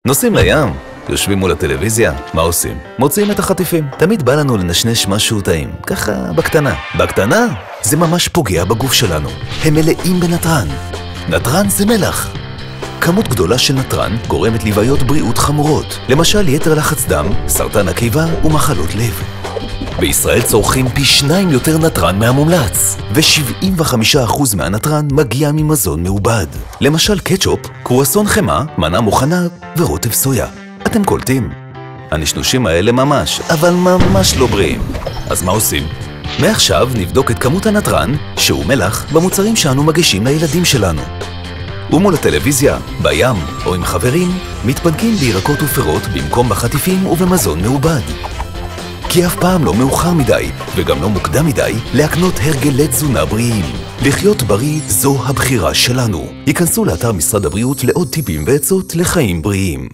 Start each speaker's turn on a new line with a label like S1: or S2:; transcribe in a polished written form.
S1: נוסעים לים, יושבים מול הטלוויזיה, מה עושים? מוציאים את החטיפים. תמיד בא לנו לנשנש משהו טעים, ככה בקטנה. בקטנה? זה ממש פוגע בגוף שלנו. הם מלאים בנטרן. נטרן זה מלח. כמות גדולה של נטרן גורמת לבעיות בריאות חמורות, למשל יתר לחץ דם, סרטן הקיבה ומחלות לב. בישראל צורכים פי 2 יותר נטרן מהמומלץ, ו-75% מהנטרן מגיע ממזון מעובד. למשל קטשופ, קרואסון חמה, מנה מוכנה ורוטב סויה. אתם קולטים? הנשנושים האלה ממש, אבל ממש לא בריאים. אז מה עושים? מעכשיו נבדוק את כמות הנטרן, שהוא מלח, במוצרים שאנו מגישים לילדים שלנו. ומול הטלוויזיה, בים או עם חברים, מתפנקים בירקות ופירות במקום בחטיפים ובמזון מעובד. כי אף פעם לא מאוחר מדי, וגם לא מוקדם מדי, להקנות הרגלי תזונה בריאים. לחיות בריא זו הבחירה שלנו. היכנסו לאתר משרד הבריאות לעוד טיפים ועצות לחיים בריאים.